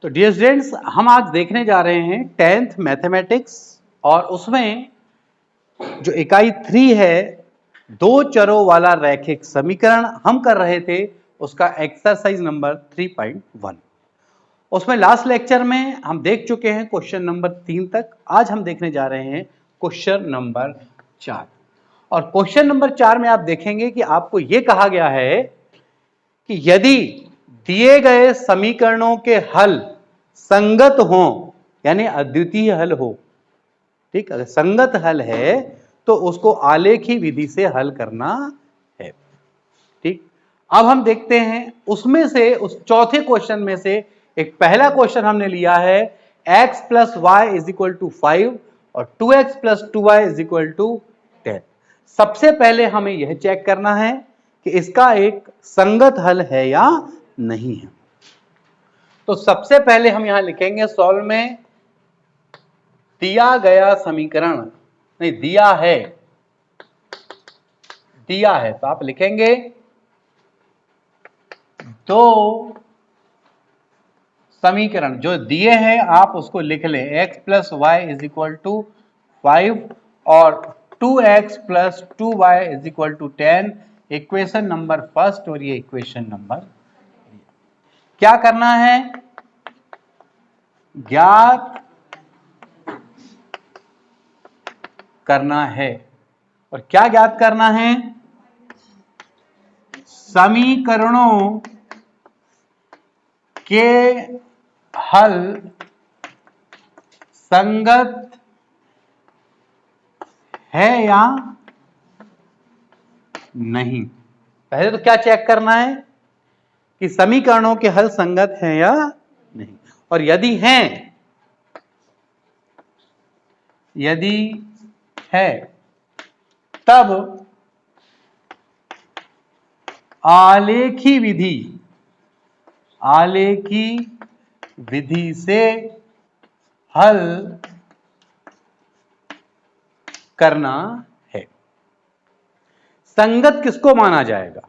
तो dear students, हम आज देखने जा रहे हैं 10th मैथमेटिक्स और उसमें जो इकाई 3 है, दो चरों वाला रैखिक समीकरण हम कर रहे थे, उसका एक्सरसाइज नंबर 3.1। उसमें लास्ट लेक्चर में हम देख चुके हैं क्वेश्चन नंबर 3 तक। आज हम देखने जा रहे हैं क्वेश्चन नंबर 4। और क्वेश्चन नंबर 4 में आप देखेंगे कि आपको यह कहा गया है कि यदि दिए गए समीकरणों के हल संगत हों, यानी अद्वितीय हल हो, ठीक, अगर संगत हल है तो उसको आलेखी विधि से हल करना है। ठीक, अब हम देखते हैं उसमें से, उस चौथे क्वेश्चन में से एक पहला क्वेश्चन हमने लिया है x plus y is equal to 5 और 2x plus 2y is equal to 10। सबसे पहले हमें यह चेक करना है कि इसका एक संगत हल है या नहीं है। तो सबसे पहले हम यहां लिखेंगे सॉल्व में दिया गया समीकरण, नहीं दिया है तो आप लिखेंगे दो समीकरण जो दिए हैं आप उसको लिख लें, x plus y is equal to 5 और 2x plus 2y is equal to 10। Equation number first और ये इक्वेशन नंबर। क्या करना है? ज्ञात करना है। और क्या ज्ञात करना है? समीकरणों के हल संगत है या नहीं। पहले तो क्या चेक करना है कि समीकरणों के हल संगत हैं या नहीं, और यदि है तब आलेखी विधि से हल करना है। संगत किसको माना जाएगा?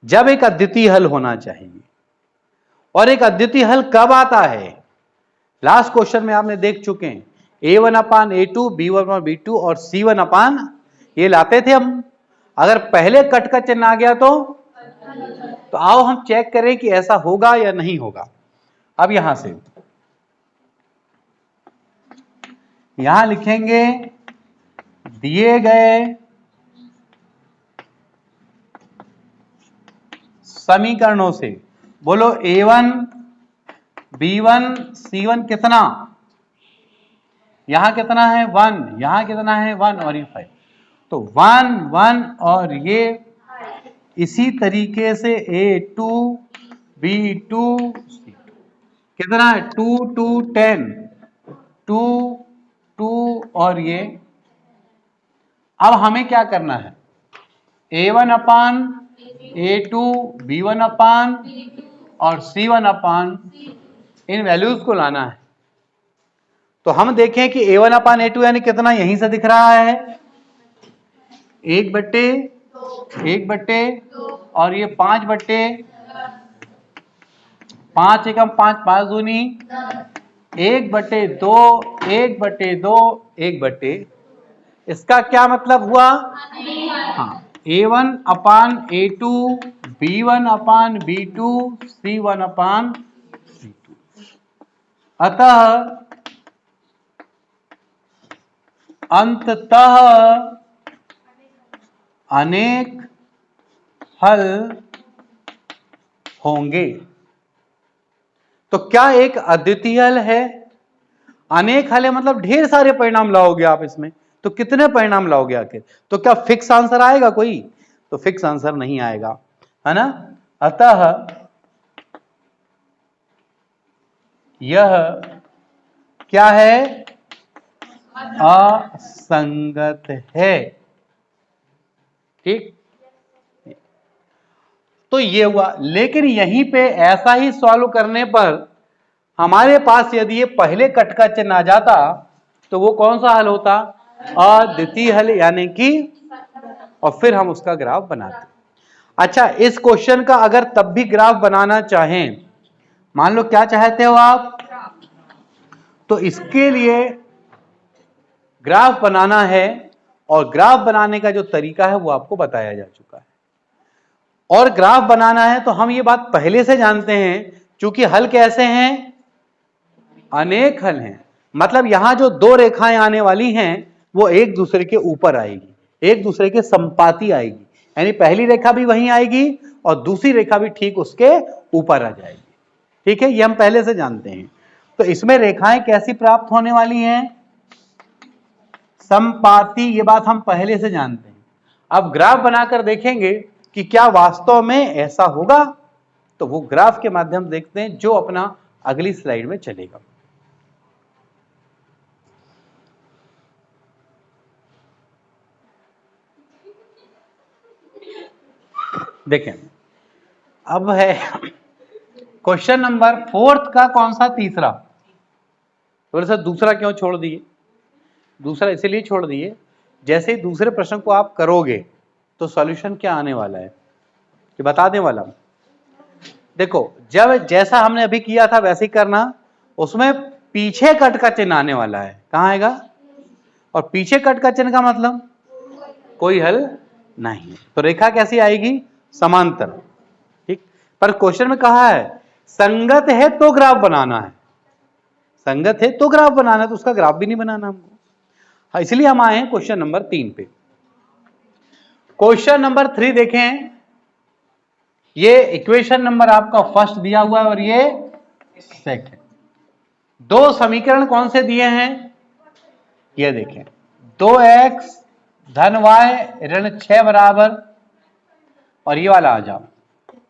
जब एक अद्वितीय हल होना चाहिए। और एक अद्वितीय हल कब आता है? लास्ट क्वेश्चन में आपने देख चुके हैं a1 अपान a2, b1 अपान b2 और c1 अपान, ये लाते थे हम। अगर पहले कट का चिन्ह आ गया तो आओ हम चेक करें कि ऐसा होगा या नहीं होगा। अब यहां से यहां लिखेंगे दिए गए समीकरणों से, बोलो a1 b1 c1 कितना, यहां कितना है 1, यहां कितना है 1 और ये 5, तो 1 1 और ये इसी तरीके से a2 b2 c2 कितना है 2 2 10 2 2 और ये। अब हमें क्या करना है? a1 अपान a2 b1 अपान और c1 अपान, इन वैल्यूज को लाना है। तो हम देखें कि a1 अपान a2 यानी कितना, यहीं से दिख रहा है 1/1 और ये 5/5 एकम 5 5 दूनी 1/2 1/2 1/, इसका क्या मतलब हुआ? हाँ, a1 अपान a2 b1 अपान b2 c1 अपान c2। अतः अंततः अनेक हल होंगे। तो क्या एक अद्वितीय हल है? अनेक हल है मतलब ढेर सारे परिणाम लाओगे आप इसमें, तो कितने परिणाम लाओगे आखिर? तो क्या फिक्स आंसर आएगा कोई? तो फिक्स आंसर नहीं आएगा, है ना। अतः यह क्या है? असंगत है। ठीक, तो ये हुआ। लेकिन यहीं पे ऐसा ही सॉल्व करने पर हमारे पास यदि ये पहले कट का चिन्ह आ जाता तो वो कौन सा हल होता? अद्वितीय हल, यानी कि, और फिर हम उसका ग्राफ बनाते। अच्छा, इस क्वेश्चन का अगर तब भी ग्राफ बनाना चाहें मान लो क्या चाहते हो आप, तो इसके लिए ग्राफ बनाना है, और ग्राफ बनाने का जो तरीका है वो आपको बताया जा चुका है। और ग्राफ बनाना है तो हम ये बात पहले से जानते हैं, क्योंकि हल कैसे हैं, अनेक हल हैं। मतलब यहां जो दो रेखाएं आने वाली हैं वो एक दूसरे के ऊपर आएगी, एक दूसरे के संपाती आएगी, यानी पहली रेखा भी वहीं आएगी और दूसरी रेखा भी ठीक उसके ऊपर आ जाएगी। ठीक है, ये हम पहले से जानते हैं। तो इसमें रेखाएं कैसी प्राप्त होने वाली हैं, संपाती, ये बात हम पहले से जानते हैं। अब ग्राफ बनाकर देखेंगे कि क्या वास्तव में ऐसा होगा, तो वो ग्राफ के माध्यम से देखते हैं जो अपना अगली स्लाइड में चलेगा। देखें, अब है क्वेश्चन नंबर 4 का कौन सा, तीसरा। थोड़ा सा दूसरा क्यों छोड़ दिए, दूसरा इसलिए छोड़ दिए, जैसे ही दूसरे प्रश्न को आप करोगे तो सॉल्यूशन क्या आने वाला है कि बता दें वाला। देखो, जब जैसा हमने अभी किया था वैसे ही करना, उसमें पीछे कट का चिन्ह आने वाला है, कहां आएगा, और पीछे कट का चिन्ह का मतलब कोई हल नहीं, तो रेखा कैसी आएगी, समांतर। ठीक, पर क्वेश्चन में कहा है संगत है तो ग्राफ बनाना है, संगत है तो ग्राफ बनाना है, तो उसका ग्राफ भी नहीं बनाना हमको। हाँ, इसलिए हम आए हैं क्वेश्चन नंबर 3 पे। क्वेश्चन नंबर 3 देखें, ये इक्वेशन नंबर आपका फर्स्ट दिया हुआ है और ये सेकंड। दो समीकरण कौन से दिए हैं, ये देखें, 2x धन y ऋण 6 बराबर, और ये वाला आ जाओ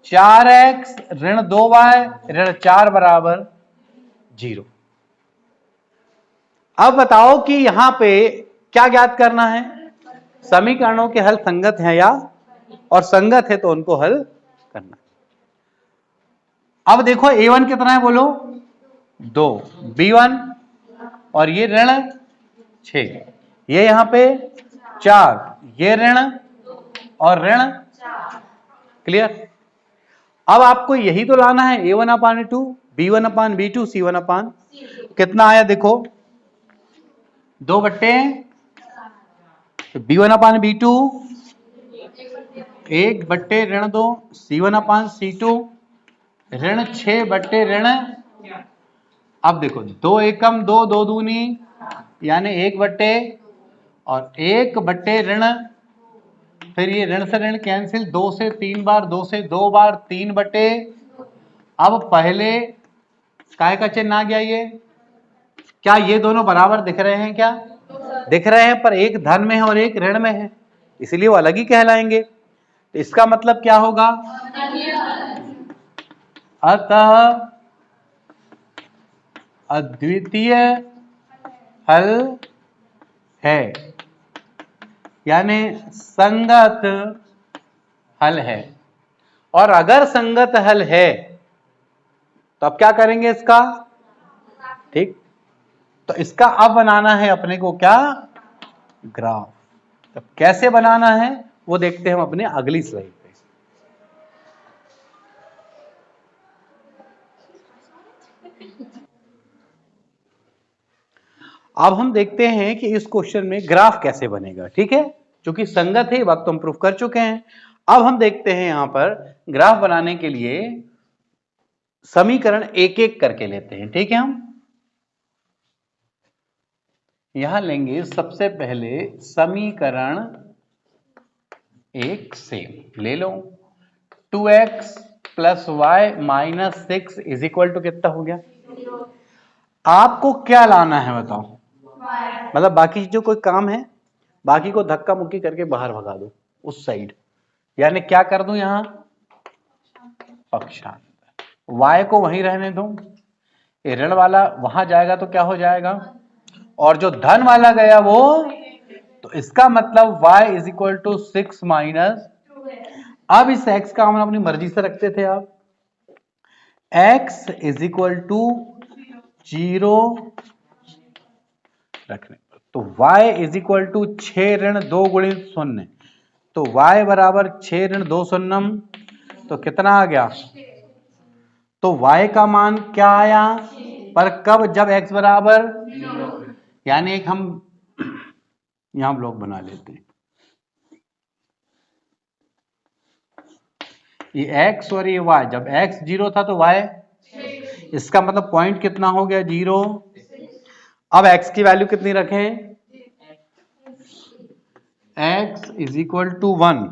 4x ऋण 2y ऋण 4 बराबर 0। अब बताओ कि यहां पे क्या ज्ञात करना है, समीकरणों के हल संगत हैं या, और संगत है तो उनको हल करना। अब देखो a1 कितना है बोलो, 2, b1 और ये ऋण 6, ये यहां पे 4, ये ऋण और ऋण, क्लियर। अब आपको यही तो लाना है, a1/2, b1/b2, c1/, कितना आया देखो, 2 बट्टे, b1/b2 1 बट्टे ऋण 2, c1/c2 ऋण 6 बट्टे ऋण। अब देखो 2 एकम 2, 2 दूनी यानी 1 बट्टे, और 1 बट्टे ऋण, फिर ये ऋण से ऋण कैंसिल, 2 से 3 बार, 2 से 2 बार, 3 बटे। अब पहले काय का चिन्ह आ गया, ये क्या ये दोनों बराबर दिख रहे हैं, क्या दिख रहे हैं, पर एक धन में है और एक ऋण में है, इसलिए वो अलग ही कहलाएंगे। तो इसका मतलब क्या होगा, अतः अद्वितीय हल है, यानी संगत हल है। और अगर संगत हल है तो अब क्या करेंगे इसका, ठीक, तो इसका अब बनाना है अपने को क्या, ग्राफ। तो कैसे बनाना है वो देखते हैं हम अपने अगली स्लाइड पे। अब हम देखते हैं कि इस क्वेश्चन में ग्राफ कैसे बनेगा, ठीक है, क्योंकि संगत है, बात तो हम प्रूफ कर चुके हैं। अब हम देखते हैं यहां पर ग्राफ बनाने के लिए समीकरण एक एक करके लेते हैं, ठीक है। हम यहां लेंगे सबसे पहले समीकरण 1 से, ले लो 2x + y - 6 = कितना हो गया। आपको क्या लाना है बताओ, मतलब बाकी जो कोई काम है बाकी को धक्का मुक्की करके बाहर भगा दो उस साइड, यानी क्या कर दूं, यहां पक्षांतर, y को वहीं रहने दो, ये ऋण वाला वहां जाएगा तो क्या हो जाएगा, और जो धन वाला गया वो, तो इसका मतलब y = 6 माइनस, अब इस x का हम अपनी मर्जी से रखते थे, आप x = 0 रखने पर, तो y = 6 ऋण 2 गुणित 0, तो y बराबर 6 ऋण 2 शून्यम, तो कितना आ गया, तो y का मान क्या आया, पर कब, जब x बराबर, यानी एक हम यहां ब्लॉक बना लेते हैं, ये x और ये y, जब x 0 था तो y, इसका मतलब पॉइंट कितना हो गया, 0। अब x की वैल्यू कितनी रखें, x इज इक्वल टू 1,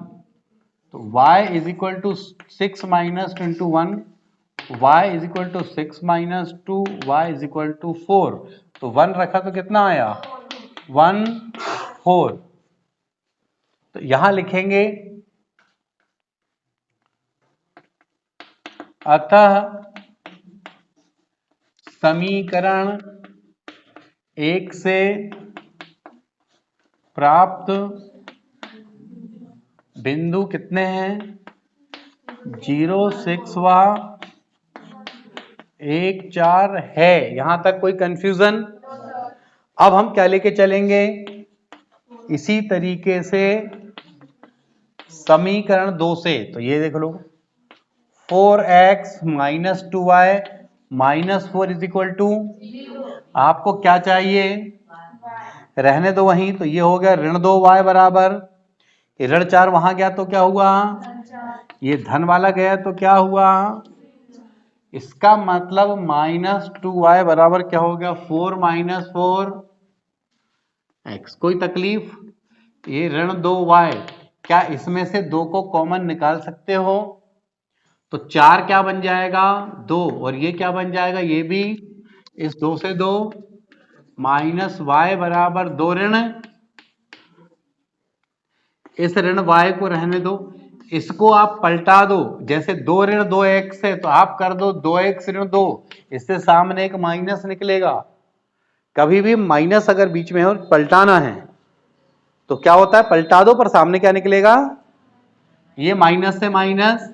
तो y is equal to 6 minus into 1, y is equal to 6 minus 2, y is equal to 4, तो 1 रखा तो कितना आया, 1 4। तो यहां लिखेंगे अतः समीकरण 1 से प्राप्त बिंदु कितने हैं, 0 6 व 1 4 है। यहां तक कोई कंफ्यूजन? अब हम क्या लेके चलेंगे, इसी तरीके से समीकरण 2 से, तो ये देख लो 4x minus 2y minus 4 is equal to, आपको क्या चाहिए, रहने दो वहीं, तो ये हो गया ऋण 2y बराबर, ये ऋण 4 वहां गया तो क्या हुआ, ये धन वाला गया तो क्या हुआ, इसका मतलब माइनस 2y बराबर क्या हो गया, 4 माइनस 4x। कोई तकलीफ, ये ऋण 2y, क्या इसमें से 2 को कॉमन निकाल सकते हो, तो 4 क्या बन जाएगा, 2, और ये क्या बन जाएगा, ये भी, इस 2 से 2, माइनस y बराबर 2 ऋण, इस ऋण y को रहने दो, इसको आप पलटा दो, जैसे 2 ऋण 2x है तो आप कर दो 2x ऋण 2, इससे सामने एक माइनस निकलेगा। कभी भी माइनस अगर बीच में हो, पलटाना है तो क्या होता है, पलटा दो पर सामने क्या निकलेगा, ये माइनस से माइनस,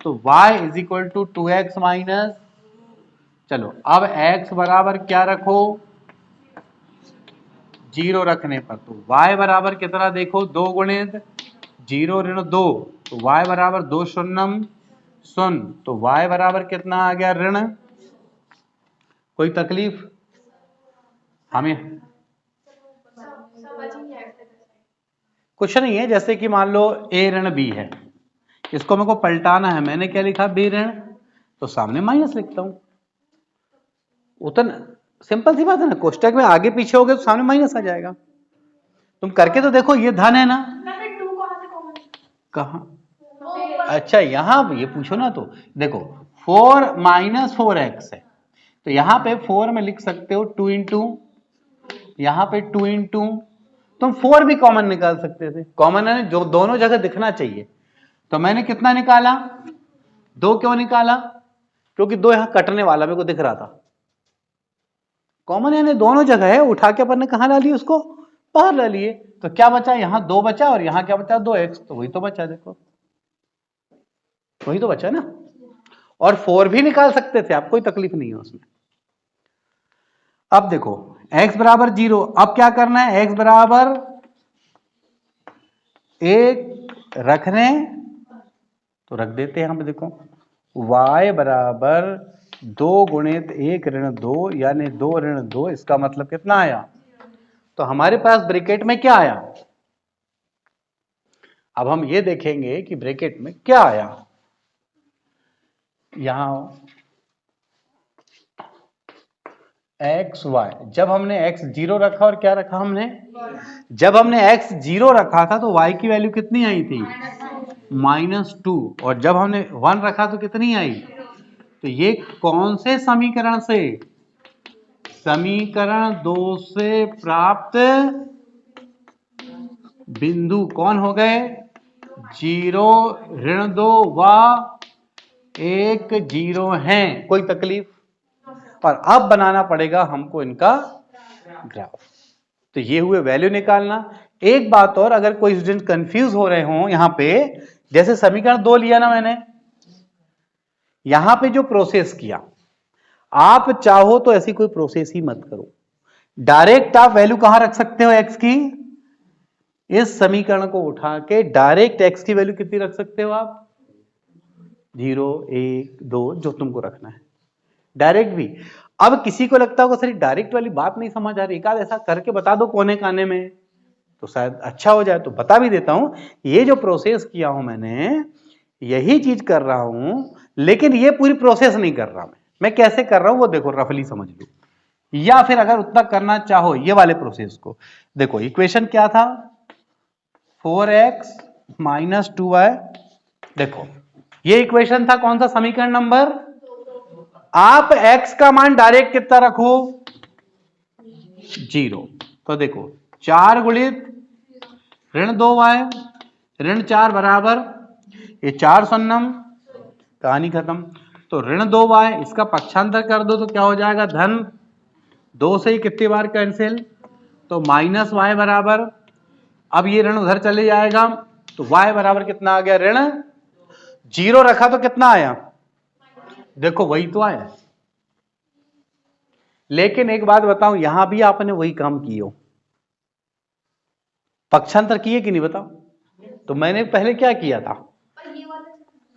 तो y is equal to 2x minus, चलो अब x बराबर क्या रखो, 0 रखने पर, तो y बराबर कितना देखो, 2 गुणित 0 ऋण 2, तो y बराबर 2 शून्यम शून्य, तो y बराबर कितना आ गया, ऋण, कोई तकलीफ हमें, कुछ नहीं है, जैसे कि मान लो a ऋण b है, इसको मेरे को पलटाना है, मैंने क्या लिखा, b ऋण, तो सामने माइनस लिखता हूं, उतना सिंपल सी बात है ना, कोष्टक में आगे पीछे हो गए तो सामने माइनस आ जाएगा, तुम करके तो देखो, ये धन है ना, कहा, अच्छा यहां ये पूछो ना, तो देखो 4 माइनस 4x है, तो यहां पे 4 में लिख सकते हो 2 इंटू, यहां पे 2 इंटू, तुम 4 भी कॉमन निकाल सकते थे, कॉमन है जो दोनों जगह दिखना चाहिए, तो मैंने कितना निकाला, 2, क्यों निकाला, क्योंकि 2 यहां कटने वाला मेरे को दिख रहा था, कॉमन यानी दोनों जगह है, उठा के अपन ने कहां ला लिए, उसको बाहर ला लिए, तो क्या बचा, यहां 2 बचा और यहां क्या बचा, 2x, तो वही तो बचा, देखो वही तो बचा ना, और 4 भी निकाल सकते थे आप, कोई तकलीफ नहीं है उसमें। अब देखो x बराबर 0, अब क्या करना है, x बराबर 1 रखने, तो रख देते हैं हम, देखो y बराबर 2 गुणित 1 ऋण 2, यानी 2 ऋण 2, इसका मतलब कितना आया, तो हमारे पास ब्रैकेट में क्या आया, अब हम ये देखेंगे कि ब्रैकेट में क्या आया, यहां एक्स वाई, जब हमने x 0 रखा और क्या रखा हमने, जब हमने x 0 रखा था तो y की वैल्यू कितनी आई थी, -2, और जब हमने 1 रखा तो कितनी आई, तो ये कौन से समीकरण से, समीकरण 2 से प्राप्त बिंदु कौन हो गए, 0 ऋण 2 व 1 0 हैं, कोई तकलीफ, और अब बनाना पड़ेगा हमको इनका ग्राफ, तो ये हुए वैल्यू निकालना। एक बात और, अगर कोई स्टूडेंट कंफ्यूज हो रहे हो यहां पे, जैसे समीकरण 2 लिया ना मैंने, यहां पे जो प्रोसेस किया, आप चाहो तो ऐसी कोई प्रोसेस ही मत करो, डायरेक्ट आप वैल्यू कहां रख सकते हो x की, इस समीकरण को उठा के डायरेक्ट x की वैल्यू कितनी रख सकते हो आप, 0 1 2 जो तुमको रखना है, डायरेक्ट भी। अब किसी को लगता होगा सर डायरेक्ट वाली बात नहीं समझ आ रही, एक आध ऐसा करके बता दो कोने काने में तो शायद अच्छा हो जाए, तो बता भी देता हूं। ये जो प्रोसेस किया हूं मैंने, यही चीज कर रहा हूं, लेकिन ये पूरी प्रोसेस नहीं कर रहा मैं कैसे कर रहा हूं वो देखो, रफली समझ लो। या फिर अगर उतना करना चाहो ये वाले प्रोसेस को देखो, इक्वेशन क्या था 4x माइनस 2y, देखो ये इक्वेशन था कौन सा समीकरण नंबर, आप x का मान डायरेक्ट कितना रखो 0, तो देखो 4 गुणित ऋण 2y ऋण 4 बराबर, ये 4 शून्यम कहानी खत्म। तो ऋण 2y इसका पक्षांतर कर दो तो क्या हो जाएगा धन 2 से ही कितनी बार कैंसिल, तो माइनस y बराबर, अब ये ऋण उधर चले जाएगा तो y बराबर कितना आ गया ऋण 0 रखा तो कितना आया, देखो वही तो आया। लेकिन एक बात बताऊं, यहां भी आपने वही काम किए हो, पक्षांतर किए कि नहीं बताओ। तो मैंने पहले क्या किया था,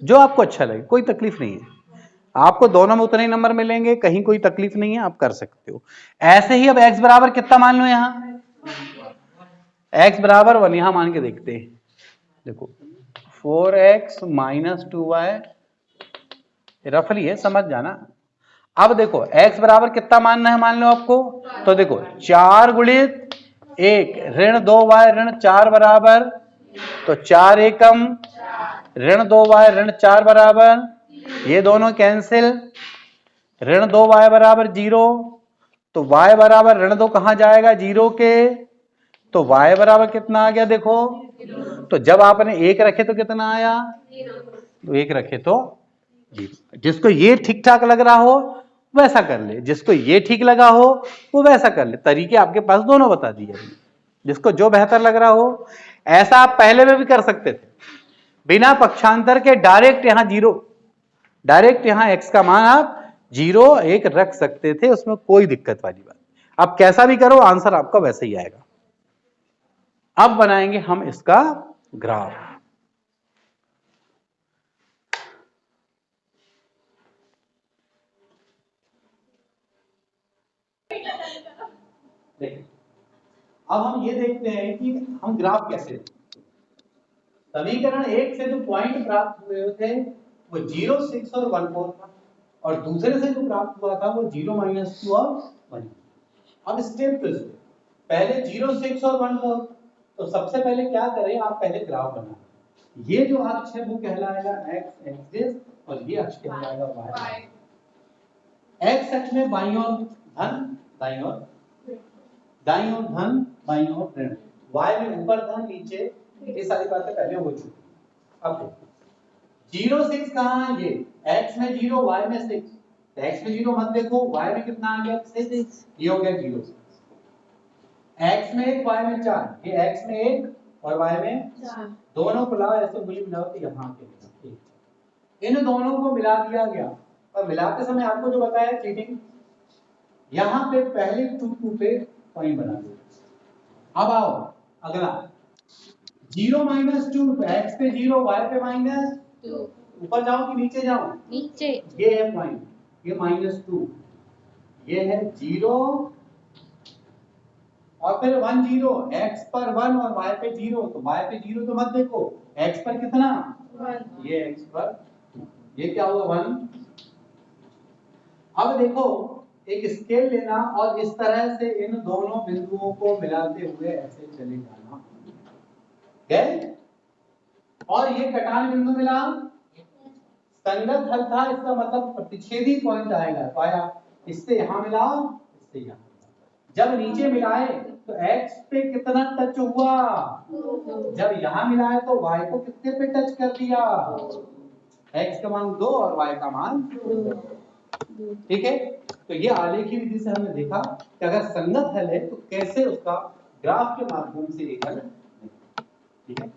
जो आपको अच्छा लगे, कोई तकलीफ नहीं है, आपको दोनों में उतने ही नंबर मिलेंगे, कहीं कोई तकलीफ नहीं है, आप कर सकते हो ऐसे ही। अब x बराबर कितना मान लो, यहां x बराबर 1 यहां मान के देखते हैं, देखो 4x माइनस 2y रफली है, समझ जाना। अब देखो x बराबर कितना मानना है मान लो आपको, तो देखो 4 गुणित 1 ऋण 2y ऋण 4 बराबर, तो 4 एकम ऋण 2y ऋण 4 बराबर, ये दोनों कैंसिल, ऋण 2y बराबर 0, तो y बराबर ऋण 2 कहां जाएगा 0 के, तो y बराबर कितना आ गया देखो, तो जब आपने 1 रखे तो कितना आया, तो 1 रखे तो 0। जिसको ये ठीक ठाक लग रहा हो वैसा कर ले, जिसको ये ठीक लगा हो वो वैसा कर ले, तरीके आपके पास दोनों बता दिए, जिसको जो बेहतर लग रहा हो। ऐसा आप पहले में भी कर सकते थे, बिना पक्षांतर के डायरेक्ट यहां 0, डायरेक्ट यहां x का मान आप 0 1 रख सकते थे, उसमें कोई दिक्कत वाली बात। अब कैसा भी करो आंसर आपका वैसे ही आएगा। अब बनाएंगे हम इसका ग्राफ। देखिए अब हम ये देखते हैं कि हम ग्राफ कैसे, समीकरण 1 से जो पॉइंट प्राप्त हुए थे वो 0 6 और 1 4 था, और दूसरे से जो प्राप्त हुआ था वो 0 -2 और 1। अब स्टेप टू स्टेप, पहले 0 6 और 1 4, तो सबसे पहले क्या करें, आप पहले ग्राफ बनाओ। ये जो अक्ष है वो कहलाएगा x एक्सिस और ये अक्ष कहलाएगा y। x अक्ष में बाईं ओर धन, दाईं ओर धन, बाईं ओर ऋण, y में ऊपर धन नीचे, ये सारी बातें पहले हो चुकी। अब देखो 0 6 कहां है, ये x में 0 y में 6, तो x में 0 मत देखो, y में कितना आ गया 6, ये हो गया 0 6। x में 1 y में 4, ये x में 1 और y में 4, दोनों को लाओ ऐसे उंगली मिलाओ तो यहां के, इन दोनों को मिला दिया गया, और मिलाते समय आपको जो बताया चीटिंग, यहां पे पहले 2 पे पॉइंट बना दो। अब आओ अगला 0 -2, तो x पे 0 y पे -2, ऊपर जाओ कि नीचे जाओ, नीचे, ये है पॉइंट, ये -2, ये है 0 और फिर 1 0, x पर 1 और y पे 0, तो y पे 0 तो मत देखो, x पर कितना 1, ये x पर, ये क्या हुआ 1। अब देखो एक स्केल लेना और इस तरह से इन दोनों बिंदुओं को मिलाते हुए ऐसे चले जाना, गए, और ये कटान बिंदु मिला, संगत हल था, इसका मतलब प्रतिच्छेदी पॉइंट आएगा, तो आया, इससे यहां मिला, इससे यहां, जब नीचे मिलाए तो x पे कितना टच हुआ, जब यहां मिलाए तो y को कितने पे टच कर दिया, x का मान 2 और y का मान 2, ठीक है। तो ये आलेखी विधि से हमने देखा कि अगर संगत हल है तो कैसे उसका ग्राफ के माध्यम से एक हल, ठीक है।